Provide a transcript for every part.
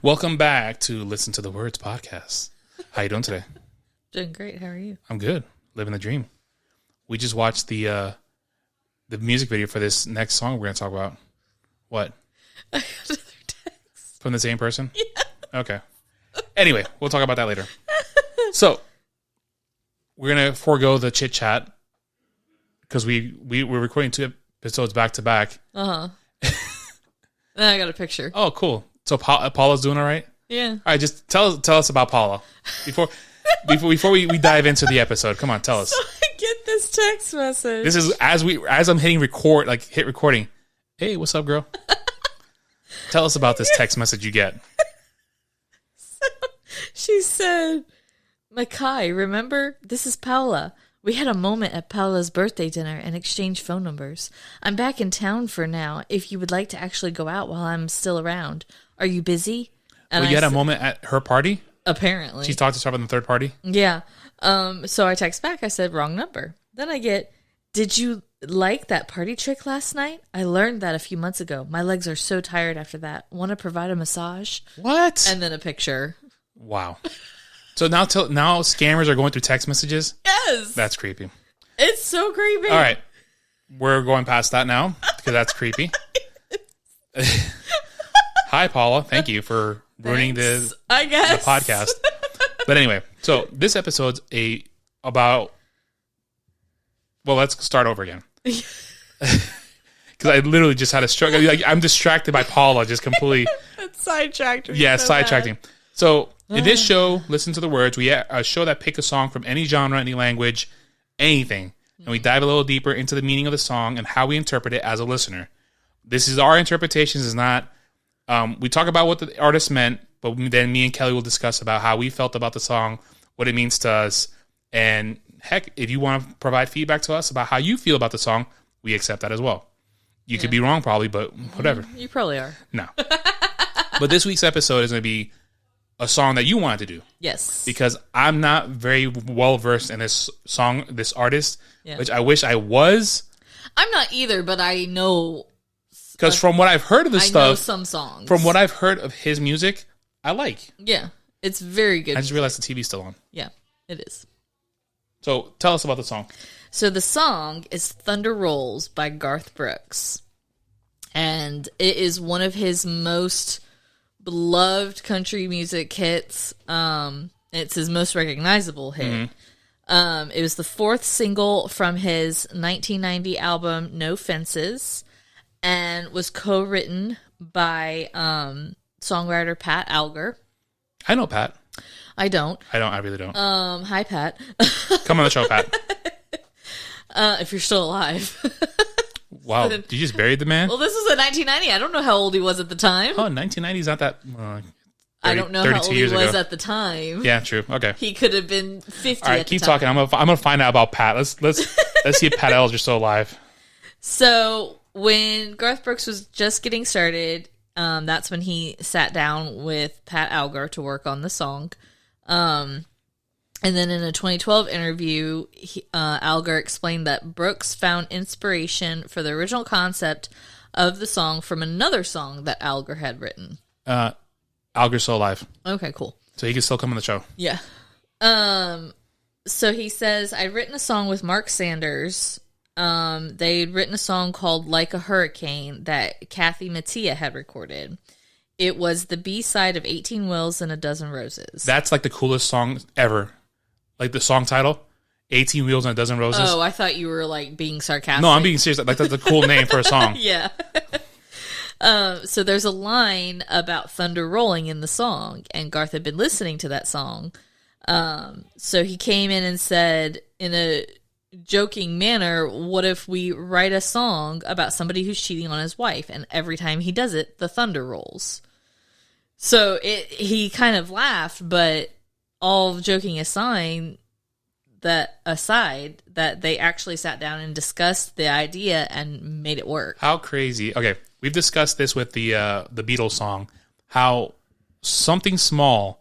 Welcome back to Listen to the Words podcast. How you doing today? Doing great. How are you? I'm good. Living the dream. We just watched the music video for this next song we're going to talk about. What? I got another text. From the same person? Yeah. Okay. Anyway, we'll talk about that later. So, we're going to forego the chit-chat because we're recording 2 episodes back-to-back. Uh-huh. Then I got a picture. Oh, cool. So, Paula's doing all right? Yeah. All right, just tell us about Paula before we dive into the episode. Come on, tell us. So I get this text message. This is as I'm hitting record, like hit recording. Hey, what's up, girl? Tell us about this text message you get. So she said, Makai, remember? This is Paula. We had a moment at Paula's birthday dinner and exchanged phone numbers. I'm back in town for now if you would like to actually go out while I'm still around. Are you busy? And you had a moment at her party? Apparently. She talked to herself in the third party? Yeah. So I text back. I said, wrong number. Then I get, did you like that party trick last night? I learned that a few months ago. My legs are so tired after that. Want to provide a massage? What? And then a picture. Wow. So now scammers are going through text messages? Yes. That's creepy. It's so creepy. All right. We're going past that now because that's creepy. Hi, Paula. Thank you for ruining the podcast. But anyway, so this episode's about. Well, let's start over again. Because I literally just had a struggle. Like, I'm distracted by Paula, just completely. It's sidetracked. Yeah, so sidetracking. So in this show, Listen to the Words, we have a show that pick a song from any genre, any language, anything, and we dive a little deeper into the meaning of the song and how we interpret it as a listener. This is our interpretations. Is not. We talk about what the artist meant, but then me and Kelly will discuss about how we felt about the song, what it means to us, and heck, if you want to provide feedback to us about how you feel about the song, we accept that as well. You could be wrong probably, but whatever. You probably are. No. But this week's episode is going to be a song that you wanted to do. Yes. Because I'm not very well versed in this song, this artist, which I wish I was. I'm not either, but I know. Because from what I've heard of this stuff, I know some songs. From what I've heard of his music, I like. Yeah, it's very good. I just realized the TV's still on. Yeah, it is. So tell us about the song. So the song is Thunder Rolls by Garth Brooks. And it is one of his most beloved country music hits. It's his most recognizable hit. Mm-hmm. It was the 4th single from his 1990 album No Fences, and was co-written by songwriter Pat Alger. I know Pat. I don't. I really don't. Hi, Pat. Come on the show, Pat. If you're still alive. Wow. Did you just bury the man? Well, this was in 1990. I don't know how old he was at the time. Oh, 1990 is not that... 30, I don't know how old he was at the time. Yeah, true. Okay. He could have been 50 All right, at the keep time. talking. I'm gonna find out about Pat. Let's see if Pat Alger's still alive. So, when Garth Brooks was just getting started, that's when he sat down with Pat Alger to work on the song. And then in a 2012 interview, Alger explained that Brooks found inspiration for the original concept of the song from another song that Alger had written. Alger's still alive. Okay, cool. So he can still come on the show. Yeah. So he says, I'd written a song with Mark Sanders. They'd written a song called Like a Hurricane that Kathy Mattea had recorded. It was the B-side of 18 Wheels and a Dozen Roses. That's like the coolest song ever. Like the song title, 18 Wheels and a Dozen Roses. Oh, I thought you were like being sarcastic. No, I'm being serious. Like that's a cool name for a song. Yeah. So there's a line about thunder rolling in the song, and Garth had been listening to that song. So he came in and said, in a joking manner, what if we write a song about somebody who's cheating on his wife, and every time he does it, the thunder rolls. So he kind of laughed, but all joking aside, that they actually sat down and discussed the idea and made it work. How crazy. Okay, we've discussed this with the Beatles song, how something small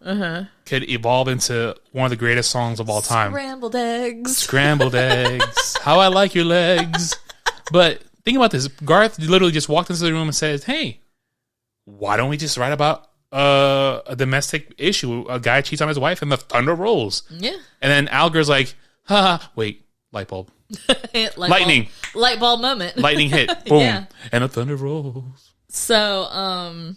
could evolve into one of the greatest songs of all time. Scrambled eggs. Scrambled eggs. How I like your legs. But think about this. Garth literally just walked into the room and says, hey, why don't we just write about a domestic issue. A guy cheats on his wife and the thunder rolls. Yeah. And then Al Gore's like, wait, light bulb. Lightning. Light bulb moment. Lightning hit. Boom. Yeah. And the thunder rolls. So,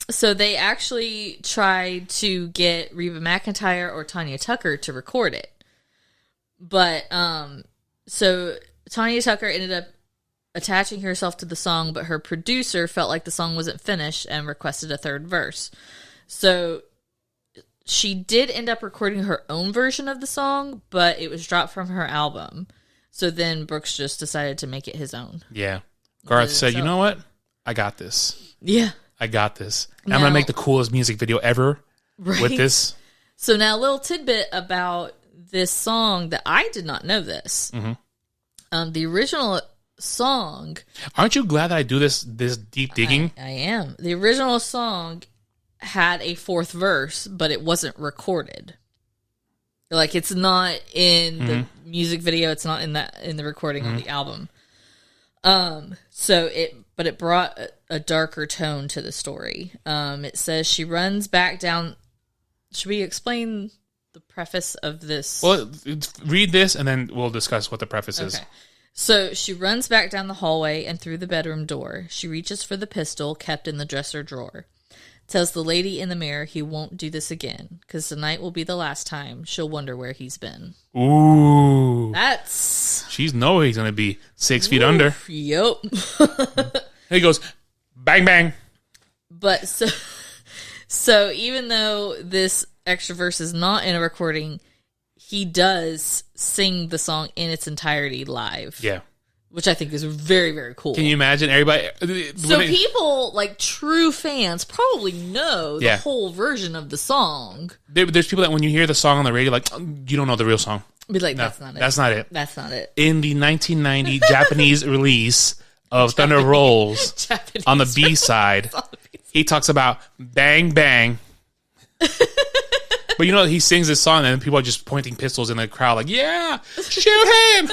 so they actually tried to get Reba McEntire or Tanya Tucker to record it. But, so Tanya Tucker ended up attaching herself to the song, but her producer felt like the song wasn't finished and requested a third verse. So she did end up recording her own version of the song, but it was dropped from her album. So then Brooks just decided to make it his own. Yeah. Garth said, you know what? I got this. Yeah. I got this. I'm going to make the coolest music video ever with this. So now a little tidbit about this song that I did not know this. The original song... Aren't you glad that I do this deep digging? I am. The original song had a fourth verse, but it wasn't recorded. Like, it's not in the music video. It's not in the recording on the album. But it brought a darker tone to the story. It says she runs back down. Should we explain the preface of this? Well, read this and then we'll discuss what the preface is. So she runs back down the hallway and through the bedroom door. She reaches for the pistol kept in the dresser drawer. Tells the lady in the mirror he won't do this again, because tonight will be the last time. She'll wonder where he's been. Ooh. That's... She's know he's going to be 6 feet under. Yep. He goes, bang, bang. But so even though this extra verse is not in a recording, he does sing the song in its entirety live. Yeah. Which I think is very, very cool. Can you imagine everybody? So people, like true fans, probably know the whole version of the song. There's people that when you hear the song on the radio, like, you don't know the real song. Be like, that's not it. That's not it. That's not it. In the 1990 Japanese release of Thunder Rolls, on the B side, he talks about bang, bang. But you know, he sings this song and people are just pointing pistols in the crowd like, yeah, shoot him.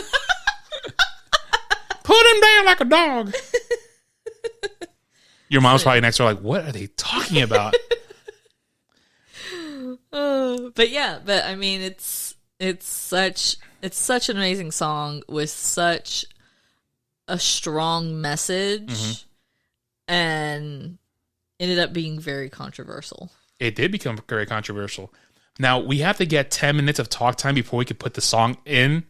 Put him down like a dog. Your mom's probably next door like, what are they talking about? But I mean, it's such an amazing song with such a strong message, and ended up being very controversial. It did become very controversial. Now we have to get 10 minutes of talk time before we could put the song in.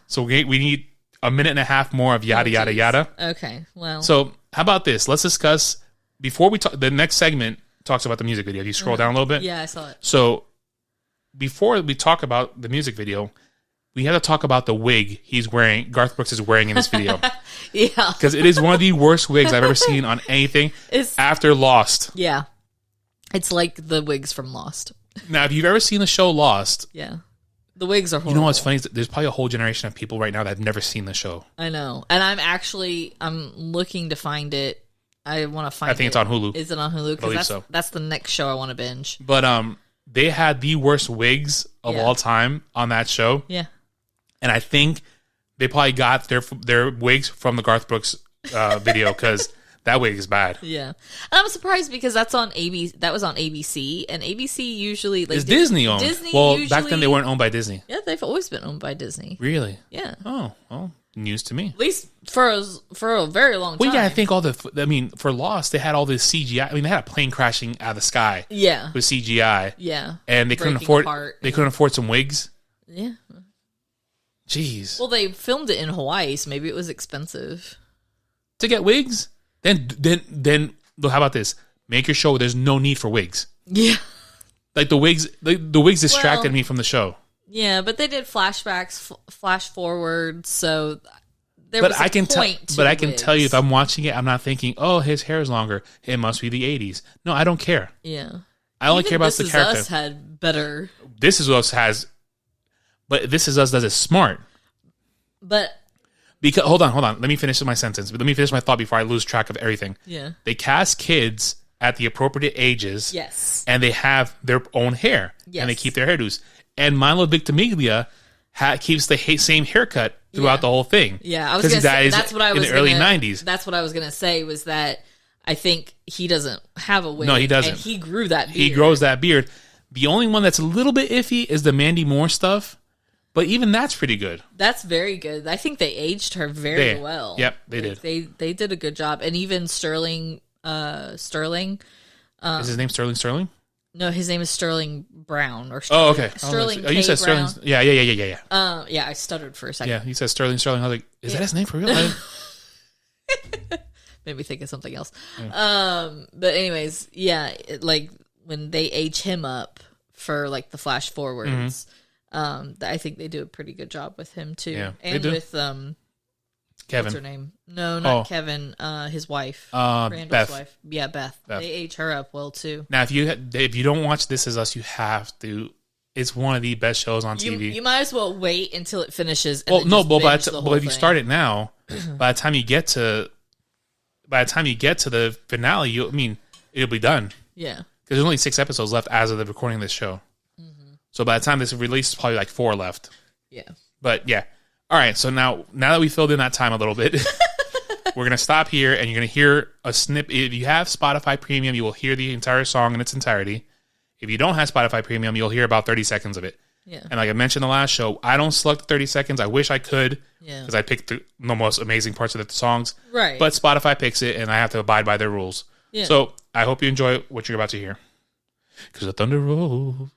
So we need a minute and a half more of yada, yada, yada. Okay, well. So how about this? Let's discuss, before we talk, the next segment talks about the music video. If you scroll down a little bit. Yeah, I saw it. So before we talk about the music video, we have to talk about the wig Garth Brooks is wearing in this video. Yeah. Because it is one of the worst wigs I've ever seen on anything after Lost. Yeah. It's like the wigs from Lost. Now, if you've ever seen the show Lost. Yeah. The wigs are horrible. You know what's funny? There's probably a whole generation of people right now that have never seen the show. I know. And I'm looking to find it. I want to find it. I think it's on Hulu. Is it on Hulu? I believe so. That's the next show I want to binge. But they had the worst wigs of all time on that show. Yeah. And I think they probably got their wigs from the Garth Brooks video because that wig is bad. Yeah. And I'm surprised because that was on ABC, and ABC usually is Disney owned. Back then they weren't owned by Disney. Yeah, they've always been owned by Disney. Really? Yeah. Oh, well, news to me. At least for a very long time. Well, yeah, I think for Lost, they had all this CGI. I mean, they had a plane crashing out of the sky. Yeah. With CGI. Yeah. And they couldn't afford some wigs. Yeah. Jeez. Well, they filmed it in Hawaii, so maybe it was expensive. To get wigs? Then how about this? Make your show where there's no need for wigs. Yeah. Like the wigs distracted me from the show. Yeah, but they did flashbacks, flash forward, so there was a point to But I can tell you, if I'm watching it, I'm not thinking, oh, his hair is longer. It must be the 80s. No, I don't care. Yeah. I only care about the character. This Is Us had better. This Is Us has... But This Is Us does it smart. But... Because hold on. Let me finish my sentence. Let me finish my thought before I lose track of everything. Yeah. They cast kids at the appropriate ages. Yes. And they have their own hair. Yes. And they keep their hairdos. And Milo Ventimiglia keeps the same haircut throughout the whole thing. Yeah, I was going to say, that's what I was in the early 90s. That's what I was going to say, was that I think he doesn't have a wig. No, he doesn't. And he grew that beard. He grows that beard. The only one that's a little bit iffy is the Mandy Moore stuff, but even that's pretty good. That's very good. I think they aged her very well. Yep, they did. They did a good job. And even Sterling. Is his name Sterling? No, his name is Sterling Brown. Or Oh, okay. Sterling you said Brown. Sterling. Yeah. Yeah, I stuttered for a second. Yeah, you said Sterling. I was like, is that his name for real? Made me think of something else. Yeah. But anyways, yeah, like when they age him up for like the flash forwards, I think they do a pretty good job with him too. Yeah, and with Kevin. What's her name? No, not Kevin. His wife, Randall's Beth. wife. Yeah, Beth. They age her up well too. Now, if you don't watch This Is Us, you have to. It's one of the best shows on TV. You might as well wait until it finishes. And But if you start it now, by the time you get to the finale, it'll be done. Yeah, because there's only 6 episodes left as of the recording of this show. Mm-hmm. So by the time this is released, probably like 4 left. Yeah, but yeah. All right, so now that we filled in that time a little bit, we're going to stop here, and you're going to hear a snip. If you have Spotify Premium, you will hear the entire song in its entirety. If you don't have Spotify Premium, you'll hear about 30 seconds of it. Yeah. And like I mentioned in the last show, I don't select the 30 seconds. I wish I could, because I picked the most amazing parts of the songs. Right. But Spotify picks it, and I have to abide by their rules. Yeah. So I hope you enjoy what you're about to hear. Because the thunder rolls.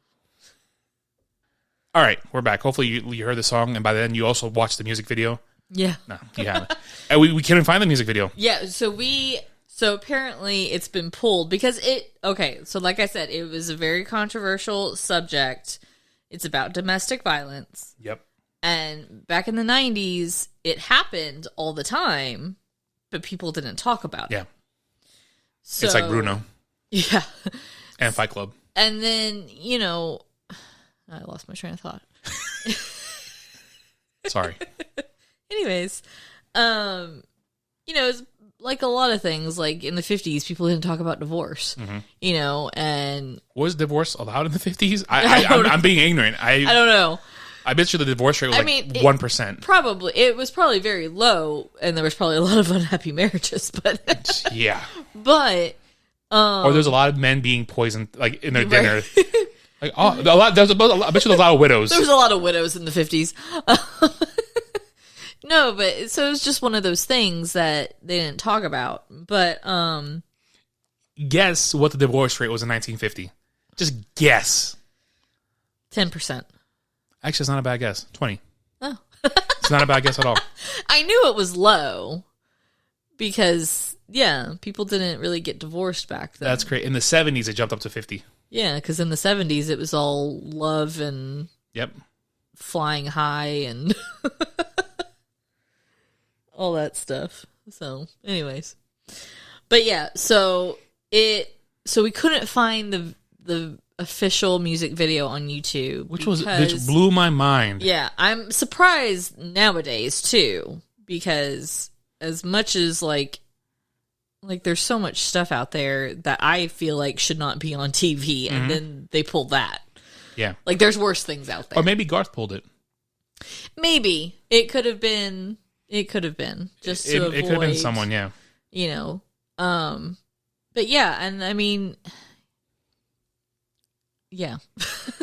All right, we're back. Hopefully you heard the song, and by then you also watched the music video. Yeah. No, you haven't. And we couldn't find the music video. Yeah, so apparently it's been pulled because so like I said, it was a very controversial subject. It's about domestic violence. Yep. And back in the 90s, it happened all the time, but people didn't talk about it. Yeah. So, it's like Bruno. Yeah. And Fight Club. And then, I lost my train of thought. Sorry. Anyways, it's like a lot of things. Like in the 50s, people didn't talk about divorce. Mm-hmm. And was divorce allowed in the 50s? I'm being ignorant. I don't know. I bet you the divorce rate was 1%. Probably. It was probably very low, and there was probably a lot of unhappy marriages. But yeah. But or there's a lot of men being poisoned, like in their dinner. Like I bet you there's a lot of widows. There was a lot of widows in the 50s. No, but so it was just one of those things that they didn't talk about. But guess what the divorce rate was in 1950? Just guess. 10%. Actually, it's not a bad guess. 20. Oh. It's not a bad guess at all. I knew it was low because people didn't really get divorced back then. That's great. In the 70s, it jumped up to 50. Yeah, because in the 70s, it was all love and flying high and all that stuff. So, anyways. But yeah, so we couldn't find the official music video on YouTube. Which blew my mind. Yeah, I'm surprised nowadays, too, because as much as, like there's so much stuff out there that I feel like should not be on TV, and then they pull that. Yeah. Like, there's worse things out there. Or maybe Garth pulled it. Maybe. It could have been. Just to avoid... It could have been someone, yeah. But yeah, and I mean... Yeah.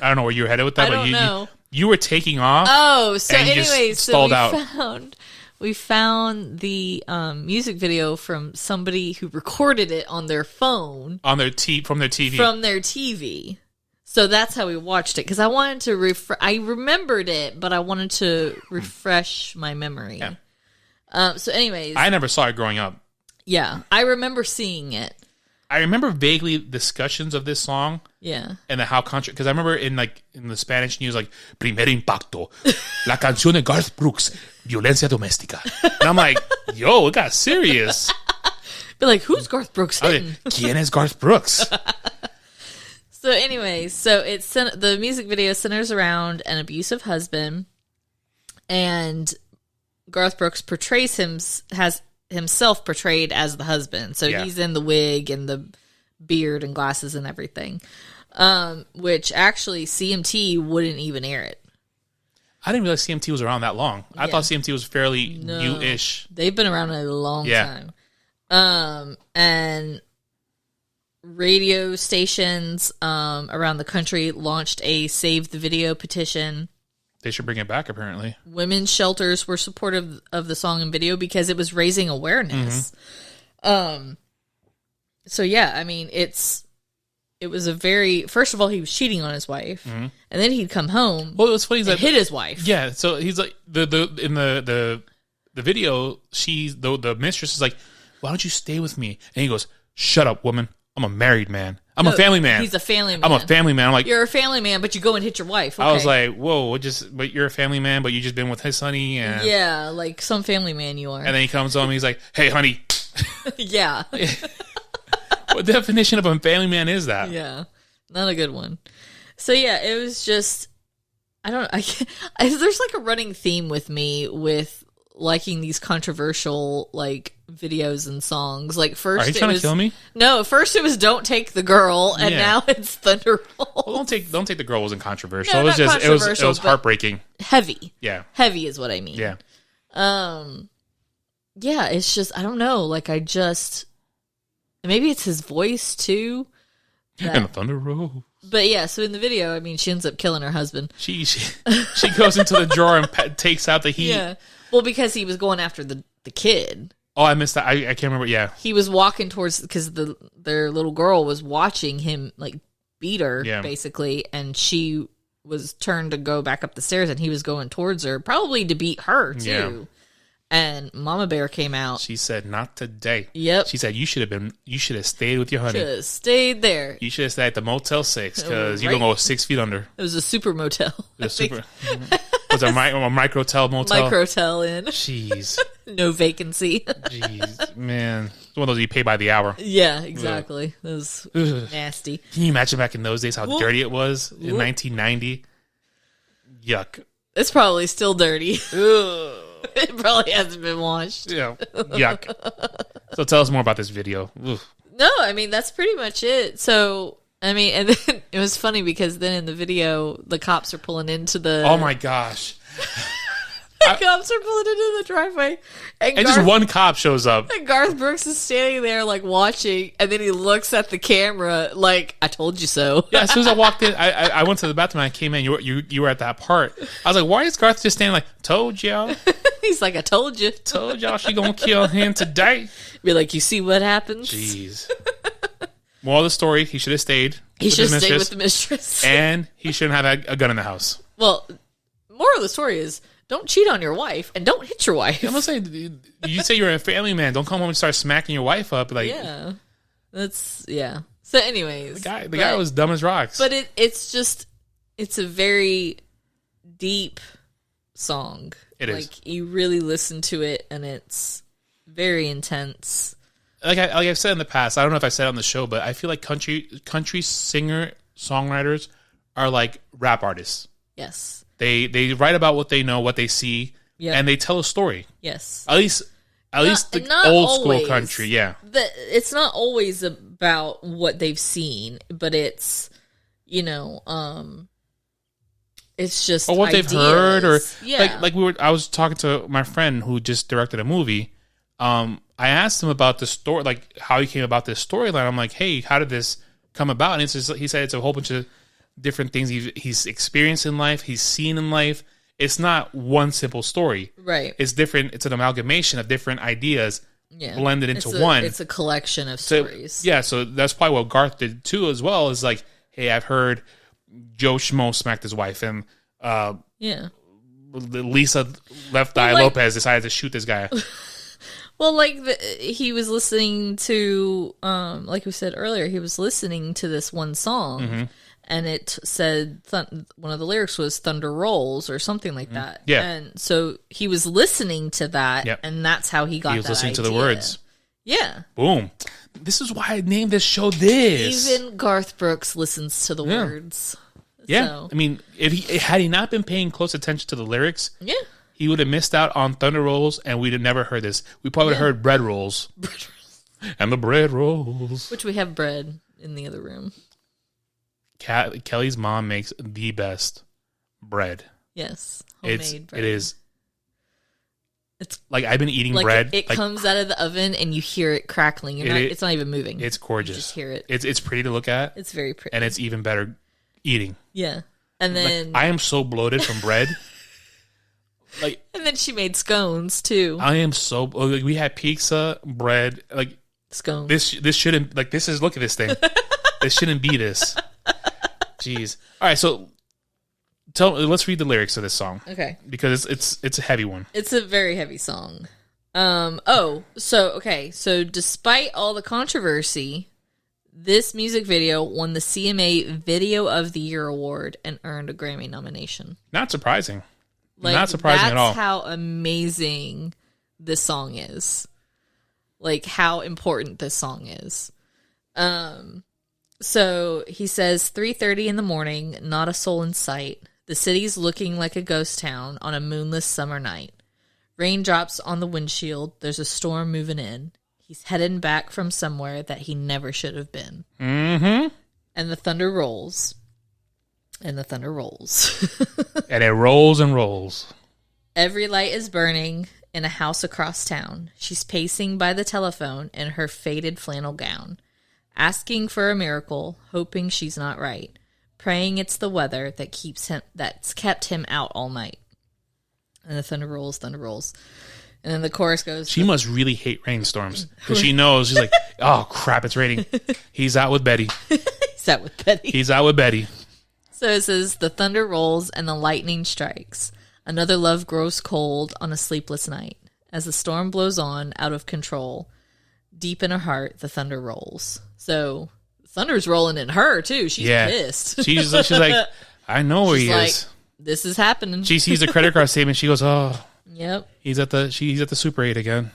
I don't know where you were headed with that, I don't know. You were taking off. Oh, so anyways, stalled out. We found the music video from somebody who recorded it on their phone. From their TV. From their TV. So that's how we watched it. Because I wanted to I remembered it, but I wanted to refresh my memory. Yeah. So anyways. I never saw it growing up. Yeah. I remember seeing it. I remember vaguely discussions of this song. Yeah. And how because I remember in the Spanish news, like, Primer Impacto, la canción de Garth Brooks, violencia doméstica. And I'm like, yo, it got serious. Be like, who's Garth Brooks hitting? ¿Quién es Garth Brooks? So anyway, the music video centers around an abusive husband, and Garth Brooks has himself portrayed as the husband. So he's in the wig and the beard and glasses and everything. Which actually CMT wouldn't even air it. I didn't realize CMT was around that long. I thought CMT was fairly new-ish. They've been around a long time. And radio stations around the country launched a Save the Video petition. They should bring it back, apparently. Women's shelters were supportive of the song and video because it was raising awareness. So yeah, I mean, it was a very, first of all, he was cheating on his wife, and then he'd come home. Well, it was funny that hit his wife. Yeah, so he's like in the video, the mistress is like, "Why don't you stay with me?" And he goes, "Shut up, woman. I'm a married man. I'm a family man. He's a family man. I'm a family man." I'm like, "You're a family man, but you go and hit your wife." Okay. I was like, "Whoa, but you're a family man, but you just been with his honey." And yeah, like some family man you are. And then he comes home, he's like, "Hey, honey." Yeah. What definition of a family man is that? Yeah, not a good one. So yeah, it was just, there's like a running theme with me with liking these controversial like videos and songs. Like first, are you trying to kill me? No, first it was "Don't Take the Girl," and now it's "Thunder Rolls." Well, don't take the girl wasn't controversial. No, it was heartbreaking. Heavy. Yeah, heavy is what I mean. Yeah. Yeah, it's just, I don't know. Like maybe it's his voice too. And the thunder roll. But yeah, so in the video, I mean, she ends up killing her husband. She goes into the drawer and takes out the heat. Yeah. Well, because he was going after the kid. Oh, I missed that. I can't remember. Yeah. He was walking towards, because their little girl was watching him like beat her, basically, and she was turned to go back up the stairs, and he was going towards her, probably to beat her too. Yeah. And Mama Bear came out. She said, "Not today." Yep. She said, you should have stayed with your honey. Should have stayed there. You should have stayed at the Motel 6 because you're going to go 6 feet under. It was a super motel. It was super. Was a microtel motel? Microtel in. Jeez. No vacancy. Jeez, man. It's one of those you pay by the hour. Yeah, exactly. Ugh. It was nasty. Can you imagine back in those days how dirty it was in 1990? Yuck. It's probably still dirty. Ugh. It probably hasn't been washed. Yeah. Yuck. So tell us more about this video. Oof. No, I mean, that's pretty much it. So, I mean, and then it was funny because then in the video, the cops are pulling into the... Oh my gosh. Cops are pulling into the driveway. And just one cop shows up. And Garth Brooks is standing there, like, watching, and then he looks at the camera like, "I told you so." Yeah, as soon as I walked in, I went to the bathroom and I came in. You were at that part. I was like, why is Garth just standing like, "Told y'all." He's like, "I told you. Told y'all she gonna kill him today." Be like, "You see what happens?" Jeez. Moral of the story, he should have stayed. He should have stayed with the mistress. And he shouldn't have a gun in the house. Well, moral of the story is, don't cheat on your wife and don't hit your wife. I'm gonna say, you say you're a family man. Don't come home and start smacking your wife up. Like, yeah, yeah. So, anyways, the guy was dumb as rocks. But it's a very deep song. It is. Like, you really listen to it, and it's very intense. Like I've said in the past, I don't know if I said it on the show, but I feel like country singer songwriters are like rap artists. Yes. They write about what they know, what they see, and they tell a story. Yes. At least the old school country, yeah. It's not always about what they've seen, but it's, it's just or what ideas. they've heard, or yeah. I was talking to my friend who just directed a movie. I asked him about the story, like how he came about this storyline. I'm like, hey, how did this come about? And he said it's a whole bunch of different things he's experienced in life, he's seen in life. It's not one simple story. Right. It's different. It's an amalgamation of different ideas blended into one. It's a collection of stories. Yeah, so that's probably what Garth did too as well, is like, hey, I've heard Joe Schmo smacked his wife, and Lisa Left Eye Lopez decided to shoot this guy. Well, like, he was listening to, like we said earlier, he was listening to this one song, and it said, one of the lyrics was "Thunder Rolls" or something like that. Yeah. And so he was listening to that, and that's how he got that He was listening idea. to the words. Yeah. Boom. This is why I named this show this. Even Garth Brooks listens to the words. Yeah. So. I mean, had he not been paying close attention to the lyrics, he would have missed out on Thunder Rolls, and we'd have never heard this. We probably would have heard Bread Rolls. And the bread rolls. Which we have bread in the other room. Kelly's mom makes the best bread. Yes. Homemade bread. It is It's like I've been eating like bread. it like, comes out of the oven and you hear it crackling. It's not even moving. It's gorgeous. You just hear it. It's pretty to look at. It's very pretty. And it's even better eating. Yeah. And then I am so bloated from bread. And then she made scones too. I am so we had pizza, bread, like scones. This shouldn't look at this thing. This shouldn't be this. Jeez. All right, so let's read the lyrics of this song. Okay. Because it's a heavy one. It's a very heavy song. So despite all the controversy, this music video won the CMA Video of the Year award and earned a Grammy nomination. Not surprising. Like, not surprising at all. That's how amazing this song is. Like how important this song is. So he says 3:30 in the morning, not a soul in sight. The city's looking like a ghost town on a moonless summer night. Raindrops on the windshield. There's a storm moving in. He's heading back from somewhere that he never should have been. Mm-hmm. And the thunder rolls. And the thunder rolls. And it rolls and rolls. Every light is burning in a house across town. She's pacing by the telephone in her faded flannel gown, asking for a miracle, hoping she's not right, praying it's the weather that's kept him out all night. And the thunder rolls, thunder rolls. And then the chorus goes... She must really hate rainstorms. Because she knows, she's like, oh, crap, it's raining. He's out with Betty. He's out with Betty. He's out with Betty. So it says, the thunder rolls and the lightning strikes. Another love grows cold on a sleepless night. As the storm blows on, out of control, deep in her heart, the thunder rolls. So thunder's rolling in her, too. She's pissed. She's like, I know where he is. This is happening. She sees the credit card statement. She goes, oh... Yep. He's at the Super 8 again.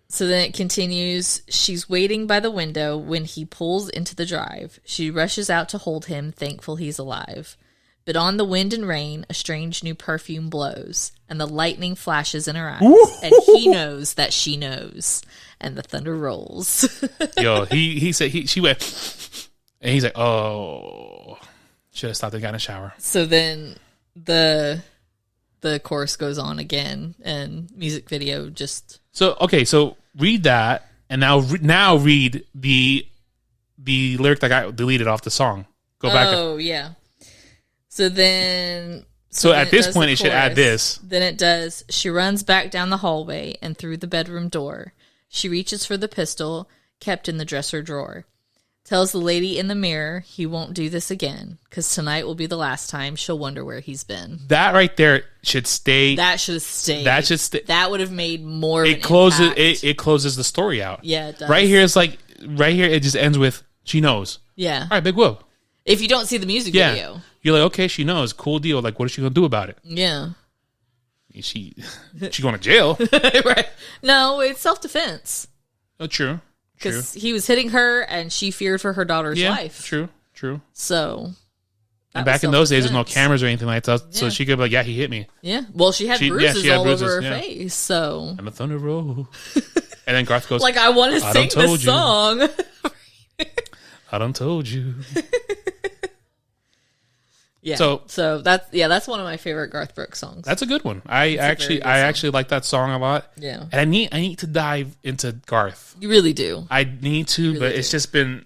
So then it continues. She's waiting by the window when he pulls into the drive. She rushes out to hold him, thankful he's alive. But on the wind and rain, a strange new perfume blows, and the lightning flashes in her eyes, and he knows that she knows, and the thunder rolls. Yo, he said she went, and he's like, oh, should have stopped and got in a shower. So then the chorus goes on again, and music video just... So read that, and now read the lyric that got deleted off the song. Go back. Oh, yeah. So then at this point, it should add this. Then it does. She runs back down the hallway and through the bedroom door. She reaches for the pistol kept in the dresser drawer. Tells the lady in the mirror he won't do this again, because tonight will be the last time she'll wonder where he's been. That right there should stay. That should stay. That would have made more of an impact. It closes the story out. Yeah, it does. Right here, it just ends with, she knows. Yeah. All right, big whoop. If you don't see the music video. You're like, okay, she knows. Cool deal. Like, what is she going to do about it? Yeah. She going to jail. Right. No, it's self-defense. Oh, true. Because he was hitting her, and she feared for her daughter's life. True. So, and back in those days, there's no cameras or anything like that, so she could be like, yeah, he hit me. Yeah. Well, she had bruises all over her face, so... And the thunder roll. And then Garth goes, like, I want to sing this song. I done told you. Yeah. So that's one of my favorite Garth Brooks songs. That's a good one. I actually like that song a lot. Yeah. And I need to dive into Garth. You really do. I need to, but it's just been.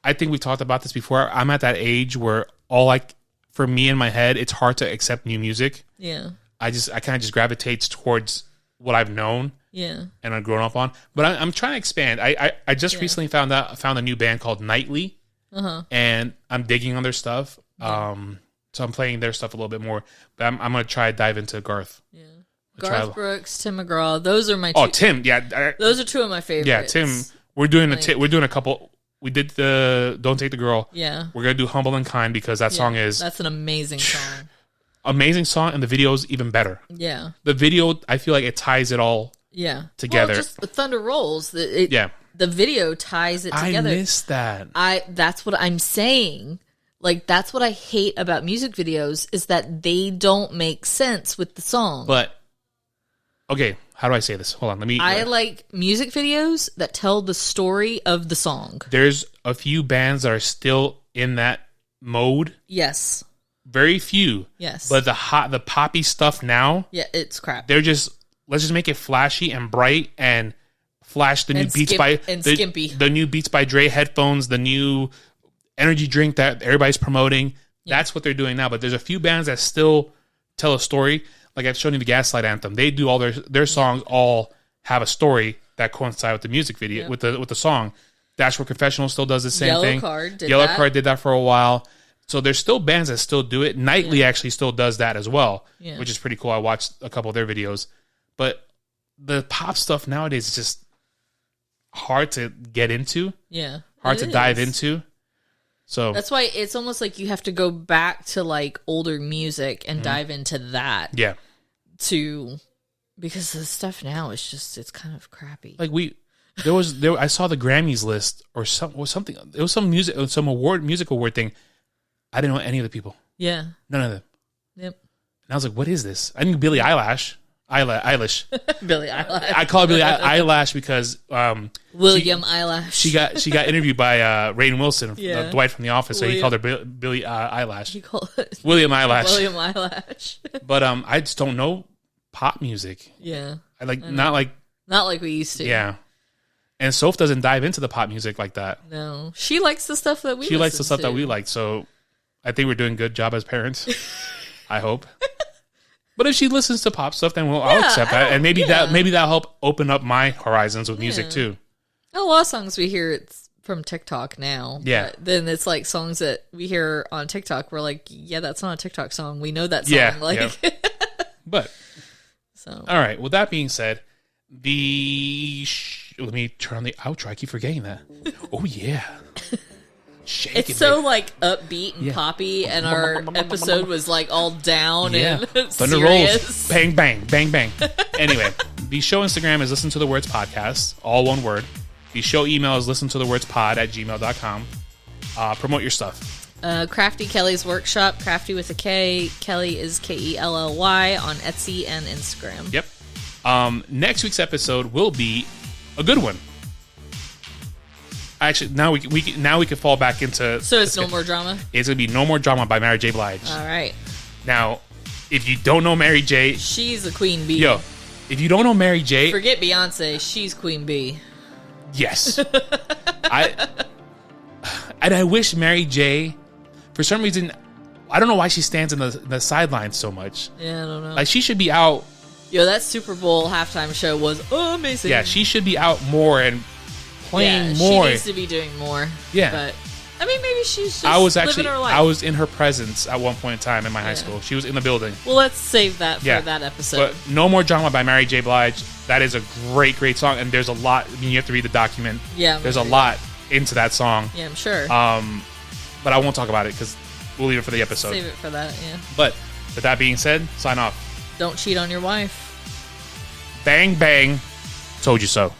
I think we talked about this before. I'm at that age where for me in my head, it's hard to accept new music. Yeah. I kind of just gravitates towards what I've known. Yeah. And I've grown up on. But I'm trying to expand. I just recently found a new band called Nightly. Uh-huh. And I'm digging on their stuff. So I'm playing their stuff a little bit more. But I'm going to try to dive into Garth. Yeah. Garth Brooks, Tim McGraw. Those are my two. Oh, Tim. Yeah. Those are two of my favorites. Yeah, Tim. We're doing a couple. We did the Don't Take the Girl. Yeah. We're going to do Humble and Kind because that song is... That's an amazing song. Amazing song, and the video is even better. Yeah. The video, I feel like it ties it all together. Well, just the Thunder Rolls. The video ties it together. I missed that. That's what I'm saying. Like, that's what I hate about music videos is that they don't make sense with the song. But, okay, how do I say this? Hold on, I like music videos that tell the story of the song. There's a few bands that are still in that mode. Yes. very few. Yes. But the poppy stuff now, yeah, it's crap. they're just, let's just make it flashy and bright and flash the new skimpy. The new Beats by Dre headphones, the new energy drink that everybody's promoting. Yeah. That's what they're doing now. But there's a few bands that still tell a story. Like I've shown you the Gaslight Anthem. They do all their songs all have a story that coincide with the music video, with the song. Dashboard Confessional still does the same thing. Yellow Card did that for a while. So there's still bands that still do it. Nightly actually still does that as well, which is pretty cool. I watched a couple of their videos. But the pop stuff nowadays is just hard to get into. Yeah. Hard to dive into. So that's why it's almost like you have to go back to like older music and dive into that. Yeah. Because the stuff now is just, it's kind of crappy. Like I saw the Grammys list or something. It was some music award thing. I didn't know any of the people. Yeah. None of them. Yep. And I was like, what is this? I knew Billie Eilish. Billie Eilish. I call her Billie Eilish because William Eilish. She got interviewed by Rainn Wilson, Dwight from The Office, so he called her Billie Eilish. He called it William Eilish. William Eilish. But I just don't know pop music. Yeah. Not like we used to. Yeah. And Soph doesn't dive into the pop music like that. No. She likes the stuff that She likes the stuff that we like, so I think we're doing a good job as parents. I hope. But if she listens to pop stuff, then I'll accept that, and maybe that'll help open up my horizons with music too. A lot of songs we hear it's from TikTok now. Yeah. But then it's like songs that we hear on TikTok. We're like, yeah, that's not a TikTok song. We know that song. Yeah. But so all right. With that being said, let me turn on the outro. I keep forgetting that. Oh yeah. It's so like upbeat and poppy, and our episode was like all down and Thunder rolls, bang bang bang bang. Anyway, the show Instagram is Listen to the Words Podcast, all one word. The show email is listentothewordspod@gmail.com. Promote your stuff. Crafty Kelly's Workshop, Crafty with a K. Kelly is Kelly on Etsy and Instagram. Yep. Next week's episode will be a good one. Actually, now we can fall back into. So it's No More Drama. It's gonna be No More Drama by Mary J. Blige. All right. Now, if you don't know Mary J, she's a queen bee. Yo, if you don't know Mary J, forget Beyonce. She's queen bee. Yes. I wish Mary J. For some reason, I don't know why she stands in the sidelines so much. Yeah, I don't know. Like she should be out. Yo, that Super Bowl halftime show was amazing. Yeah, she should be out more and playing more. She needs to be doing more. Yeah. But I mean, maybe she's just living her life. I was in her presence at one point in time in my high school. She was in the building. Well, let's save that for that episode. But No More Drama by Mary J. Blige. That is a great song, and there's a lot. I mean, you have to read the document. Yeah, there's a lot into that song. Yeah, I'm sure. But I won't talk about it because we'll leave it for the episode. Save it for that. Yeah. But with that being said, sign off. Don't cheat on your wife. Bang bang. Told you so.